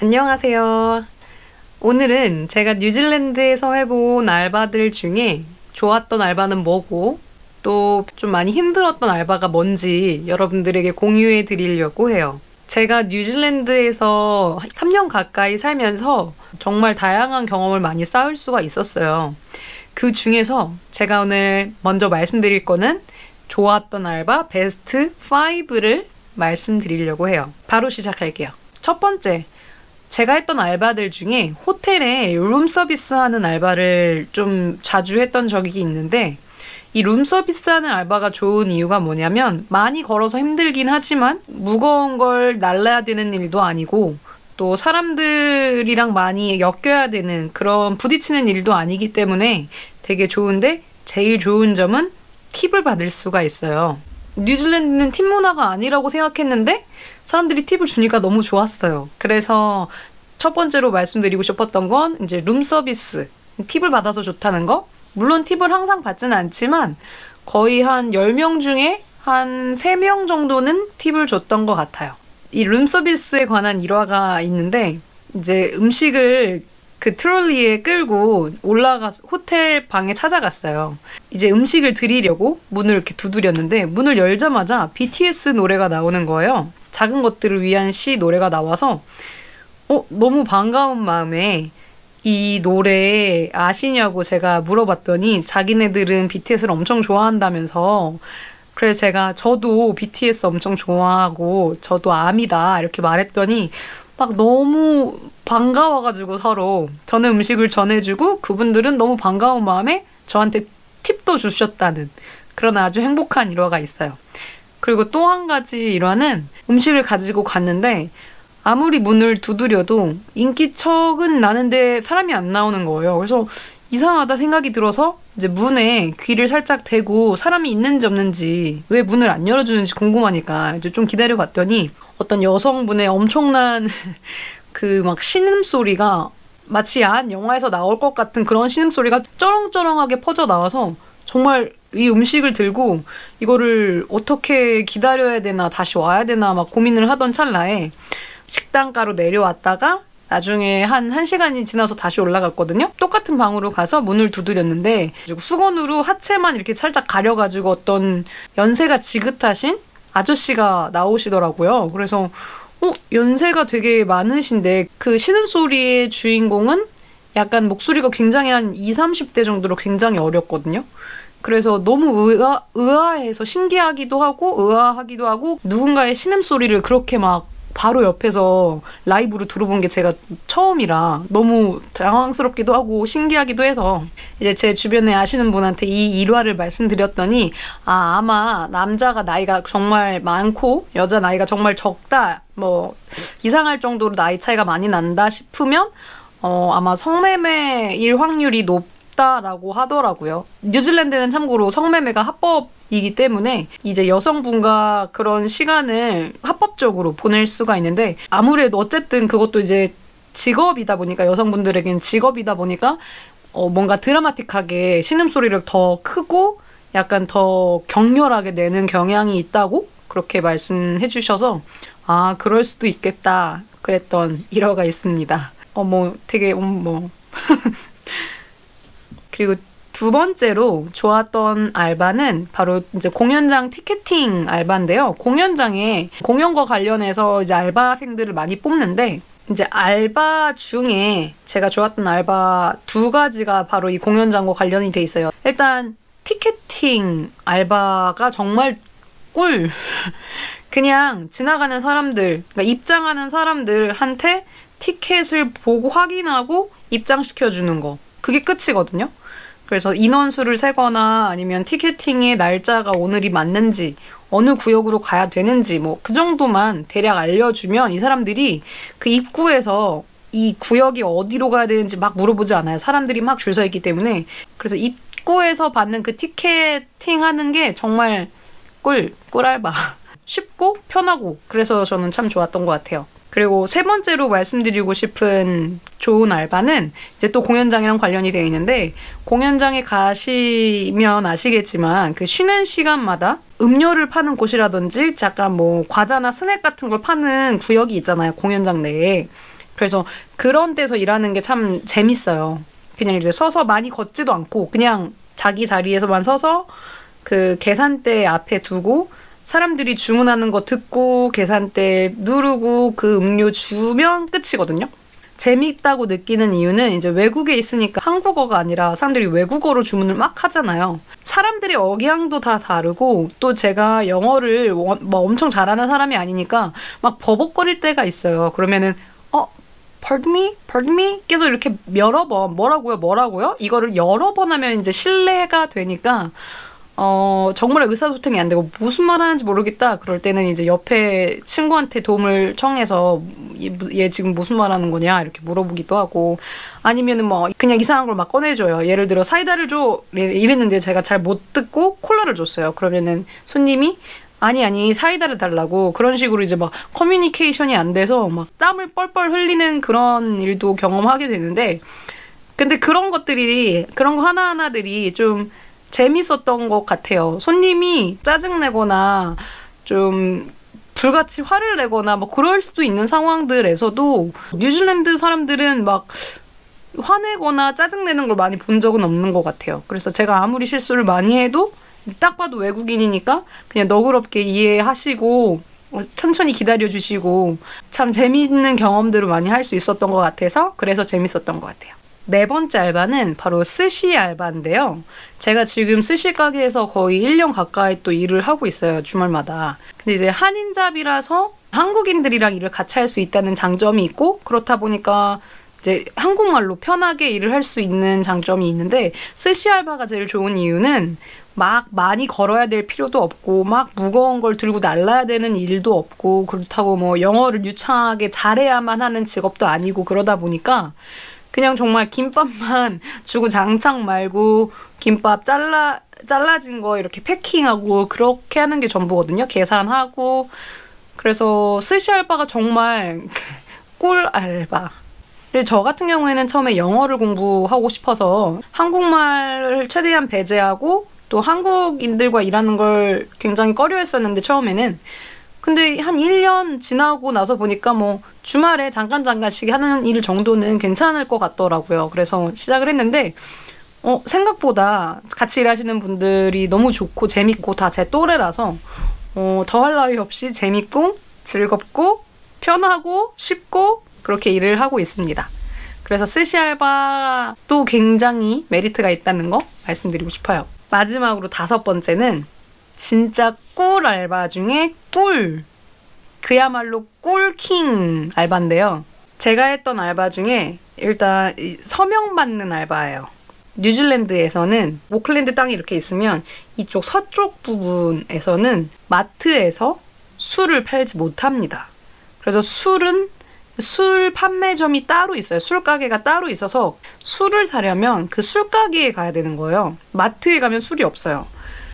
안녕하세요. 오늘은 제가 뉴질랜드에서 해본 알바들 중에 좋았던 알바는 뭐고 또 좀 많이 힘들었던 알바가 뭔지 여러분들에게 공유해 드리려고 해요. 제가 뉴질랜드에서 3년 가까이 살면서 정말 다양한 경험을 많이 쌓을 수가 있었어요. 그 중에서 제가 오늘 먼저 말씀드릴 거는 좋았던 알바 베스트 5를 말씀드리려고 해요. 바로 시작할게요. 첫 번째, 제가 했던 알바들 중에 호텔에 룸서비스 하는 알바를 좀 자주 했던 적이 있는데 이 룸서비스 하는 알바가 좋은 이유가 뭐냐면 많이 걸어서 힘들긴 하지만 무거운 걸 날라야 되는 일도 아니고 또 사람들이랑 많이 엮여야 되는 그런 부딪히는 일도 아니기 때문에 되게 좋은데 제일 좋은 점은 팁을 받을 수가 있어요. 뉴질랜드는 팁 문화가 아니라고 생각했는데 사람들이 팁을 주니까 너무 좋았어요. 그래서 첫 번째로 말씀드리고 싶었던 건 이제 룸서비스, 팁을 받아서 좋다는 거. 물론 팁을 항상 받지는 않지만 거의 한 10명 중에 한 3명 정도는 팁을 줬던 것 같아요. 이 룸서비스에 관한 일화가 있는데 이제 음식을 그 트롤리에 끌고 호텔 방에 찾아갔어요. 이제 음식을 드리려고 문을 이렇게 두드렸는데 문을 열자마자 BTS 노래가 나오는 거예요. 작은 것들을 위한 시 노래가 나와서 너무 반가운 마음에 이 노래 아시냐고 제가 물어봤더니 자기네들은 BTS를 엄청 좋아한다면서 그래서 제가 저도 BTS 엄청 좋아하고 저도 아미다 이렇게 말했더니 막 너무 반가워가지고 서로 저는 음식을 전해주고 그분들은 너무 반가운 마음에 저한테 팁도 주셨다는 그런 아주 행복한 일화가 있어요. 그리고 또 한 가지 일화는 음식을 가지고 갔는데 아무리 문을 두드려도 인기척은 나는데 사람이 안 나오는 거예요. 그래서 이상하다 생각이 들어서 이제 문에 귀를 살짝 대고 사람이 있는지 없는지 왜 문을 안 열어주는지 궁금하니까 이제 좀 기다려봤더니 어떤 여성분의 엄청난 그 막 신음소리가 마치 야한 영화에서 나올 것 같은 그런 신음소리가 쩌렁쩌렁하게 퍼져 나와서 정말 이 음식을 들고 이거를 어떻게 기다려야 되나 다시 와야 되나 막 고민을 하던 찰나에 식당가로 내려왔다가 나중에 한 1시간이 지나서 다시 올라갔거든요. 똑같은 방으로 가서 문을 두드렸는데 수건으로 하체만 이렇게 살짝 가려가지고 어떤 연세가 지긋하신 아저씨가 나오시더라고요. 그래서 연세가 되게 많으신데 그 신음소리의 주인공은 약간 목소리가 굉장히 한 20, 30대 정도로 굉장히 어렸거든요. 그래서 너무 의아해서 신기하기도 하고 의아하기도 하고 누군가의 신음소리를 그렇게 막 바로 옆에서 라이브로 들어본 게 제가 처음이라 너무 당황스럽기도 하고 신기하기도 해서 이제 제 주변에 아시는 분한테 이 일화를 말씀드렸더니 아마 남자가 나이가 정말 많고 여자 나이가 정말 적다 뭐 이상할 정도로 나이 차이가 많이 난다 싶으면 아마 성매매일 확률이 높다라고 하더라고요. 뉴질랜드는 참고로 성매매가 합법이기 때문에 이제 여성분과 그런 시간을 합법적으로 보낼 수가 있는데 아무래도 어쨌든 그것도 이제 직업이다 보니까 여성분들에겐 직업이다 보니까 뭔가 드라마틱하게 신음소리를 더 크고 약간 더 격렬하게 내는 경향이 있다고 그렇게 말씀해 주셔서 그럴 수도 있겠다 그랬던 일화가 있습니다. 되게 그리고 두 번째로 좋았던 알바는 바로 이제 공연장 티켓팅 알바인데요. 공연장에 공연과 관련해서 이제 알바생들을 많이 뽑는데 이제 알바 중에 제가 좋았던 알바 2가지가 바로 이 공연장과 관련이 돼 있어요. 일단 티켓팅 알바가 정말 꿀! 그냥 지나가는 사람들, 그러니까 입장하는 사람들한테 티켓을 보고 확인하고 입장시켜주는 거. 그게 끝이거든요. 그래서 인원수를 세거나 아니면 티켓팅의 날짜가 오늘이 맞는지 어느 구역으로 가야 되는지 뭐 그 정도만 대략 알려주면 이 사람들이 그 입구에서 이 구역이 어디로 가야 되는지 막 물어보지 않아요. 사람들이 막 줄 서 있기 때문에. 그래서 입구에서 받는 그 티켓팅 하는 게 정말 꿀알바. 쉽고 편하고 그래서 저는 참 좋았던 것 같아요. 그리고 세 번째로 말씀드리고 싶은 좋은 알바는 이제 또 공연장이랑 관련이 되어 있는데 공연장에 가시면 아시겠지만 그 쉬는 시간마다 음료를 파는 곳이라든지 약간 뭐 과자나 스낵 같은 걸 파는 구역이 있잖아요. 공연장 내에. 그래서 그런 데서 일하는 게 참 재밌어요. 그냥 이제 서서 많이 걷지도 않고 그냥 자기 자리에서만 서서 그 계산대 앞에 두고 사람들이 주문하는 거 듣고 계산대 누르고 그 음료 주면 끝이거든요. 재밌다고 느끼는 이유는 이제 외국에 있으니까 한국어가 아니라 사람들이 외국어로 주문을 막 하잖아요. 사람들의 억양도 다 다르고 또 제가 영어를 뭐 엄청 잘하는 사람이 아니니까 막 버벅거릴 때가 있어요. 그러면은 pardon me? pardon me? 계속 이렇게 여러 번 뭐라고요? 이거를 여러 번 하면 이제 신뢰가 되니까 정말 의사소통이 안 되고 무슨 말 하는지 모르겠다. 그럴 때는 이제 옆에 친구한테 도움을 청해서 얘 지금 무슨 말 하는 거냐 이렇게 물어보기도 하고 아니면은 뭐 그냥 이상한 걸 막 꺼내줘요. 예를 들어 사이다를 줘 이랬는데 제가 잘 못 듣고 콜라를 줬어요. 그러면은 손님이 아니 사이다를 달라고 그런 식으로 이제 막 커뮤니케이션이 안 돼서 막 땀을 뻘뻘 흘리는 그런 일도 경험하게 되는데 근데 그런 거 하나하나들이 좀 재밌었던 것 같아요. 손님이 짜증내거나 좀 불같이 화를 내거나 뭐 그럴 수도 있는 상황들에서도 뉴질랜드 사람들은 막 화내거나 짜증내는 걸 많이 본 적은 없는 것 같아요. 그래서 제가 아무리 실수를 많이 해도 딱 봐도 외국인이니까 그냥 너그럽게 이해하시고 천천히 기다려주시고 참 재미있는 경험들을 많이 할 수 있었던 것 같아서 그래서 재밌었던 것 같아요. 네 번째 알바는 바로 스시 알바인데요. 제가 지금 스시 가게에서 거의 1년 가까이 또 일을 하고 있어요. 주말마다. 근데 이제 한인잡이라서 한국인들이랑 일을 같이 할 수 있다는 장점이 있고 그렇다 보니까 이제 한국말로 편하게 일을 할 수 있는 장점이 있는데 스시 알바가 제일 좋은 이유는 막 많이 걸어야 될 필요도 없고 막 무거운 걸 들고 날라야 되는 일도 없고 그렇다고 뭐 영어를 유창하게 잘해야만 하는 직업도 아니고 그러다 보니까 그냥 정말 김밥만 주고 장착 말고 김밥 잘라진 거 이렇게 패킹하고 그렇게 하는 게 전부거든요. 계산하고. 그래서 스시 알바가 정말 꿀 알바. 저 같은 경우에는 처음에 영어를 공부하고 싶어서 한국말을 최대한 배제하고 또 한국인들과 일하는 걸 굉장히 꺼려했었는데 처음에는 근데 한 1년 지나고 나서 보니까 뭐 주말에 잠깐씩 하는 일 정도는 괜찮을 것 같더라고요. 그래서 시작을 했는데 생각보다 같이 일하시는 분들이 너무 좋고 재밌고 다 제 또래라서 더할 나위 없이 재밌고 즐겁고 편하고 쉽고 그렇게 일을 하고 있습니다. 그래서 스시 알바도 굉장히 메리트가 있다는 거 말씀드리고 싶어요. 마지막으로 5번째는 진짜 꿀 알바 중에 꿀! 그야말로 꿀킹 알바인데요. 제가 했던 알바 중에 일단 서명 받는 알바예요. 뉴질랜드에서는 오클랜드 땅이 이렇게 있으면 이쪽 서쪽 부분에서는 마트에서 술을 팔지 못합니다. 그래서 술 판매점이 따로 있어요. 술 가게가 따로 있어서 술을 사려면 그 술 가게에 가야 되는 거예요. 마트에 가면 술이 없어요.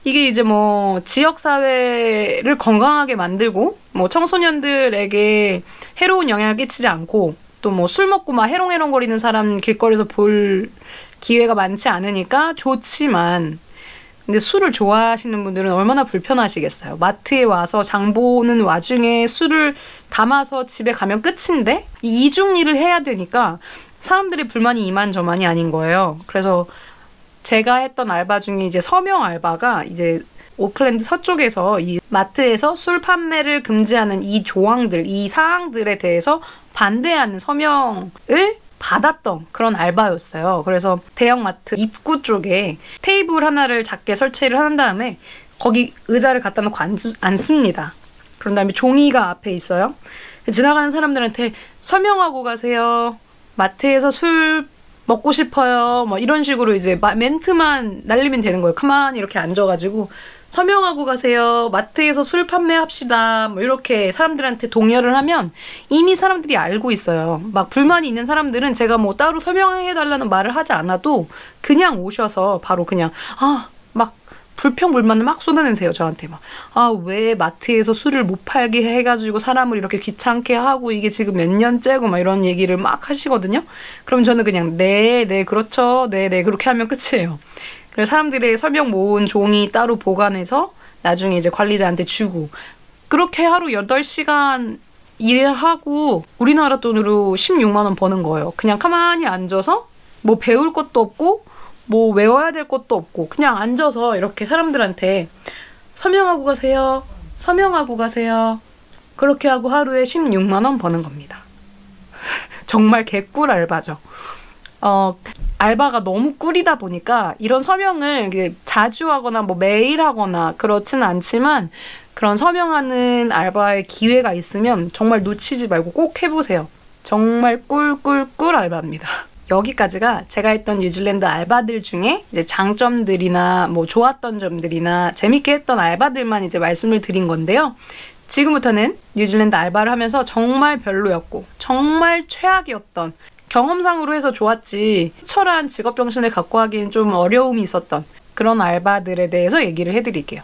이게 이제 뭐 지역사회를 건강하게 만들고 뭐 청소년들에게 해로운 영향을 끼치지 않고 또 뭐 술 먹고 막 해롱해롱거리는 사람 길거리에서 볼 기회가 많지 않으니까 좋지만 근데 술을 좋아하시는 분들은 얼마나 불편하시겠어요. 마트에 와서 장 보는 와중에 술을 담아서 집에 가면 끝인데 이 이중 일을 해야 되니까 사람들의 불만이 이만저만이 아닌 거예요. 그래서 제가 했던 알바 중에 이제 서명 알바가 이제 오클랜드 서쪽에서 이 마트에서 술 판매를 금지하는 이 조항들, 이 사항들에 대해서 반대하는 서명을 받았던 그런 알바였어요. 그래서 대형마트 입구 쪽에 테이블 하나를 작게 설치를 한 다음에 거기 의자를 갖다 놓고 앉습니다. 그런 다음에 종이가 앞에 있어요. 지나가는 사람들한테 서명하고 가세요. 마트에서 술 먹고 싶어요. 뭐 이런 식으로 이제 멘트만 날리면 되는 거예요. 가만히 이렇게 앉아가지고 서명하고 가세요. 마트에서 술 판매합시다. 뭐 이렇게 사람들한테 독려를 하면 이미 사람들이 알고 있어요. 막 불만이 있는 사람들은 제가 뭐 따로 설명해달라는 말을 하지 않아도 그냥 오셔서 바로 그냥 막 불평불만을 막 쏟아내세요. 저한테 막 왜 마트에서 술을 못 팔게 해가지고 사람을 이렇게 귀찮게 하고 이게 지금 몇 년째고 막 이런 얘기를 막 하시거든요. 그럼 저는 그냥 네 그렇죠. 네 그렇게 하면 끝이에요. 그래서 사람들의 설명 모은 종이 따로 보관해서 나중에 이제 관리자한테 주고 그렇게 하루 8시간 일하고 우리나라 돈으로 16만 원 버는 거예요. 그냥 가만히 앉아서 뭐 배울 것도 없고 뭐 외워야 될 것도 없고 그냥 앉아서 이렇게 사람들한테 서명하고 가세요. 서명하고 가세요. 그렇게 하고 하루에 16만 원 버는 겁니다. 정말 개꿀 알바죠. 알바가 너무 꿀이다 보니까 이런 서명을 자주 하거나 뭐 매일 하거나 그렇지는 않지만 그런 서명하는 알바의 기회가 있으면 정말 놓치지 말고 꼭 해보세요. 정말 꿀꿀꿀 알바입니다. 여기까지가 제가 했던 뉴질랜드 알바들 중에 이제 장점들이나 뭐 좋았던 점들이나 재밌게 했던 알바들만 이제 말씀을 드린 건데요. 지금부터는 뉴질랜드 알바를 하면서 정말 별로였고 정말 최악이었던, 경험상으로 해서 좋았지 철저한 직업정신을 갖고 하기엔 좀 어려움이 있었던 그런 알바들에 대해서 얘기를 해드릴게요.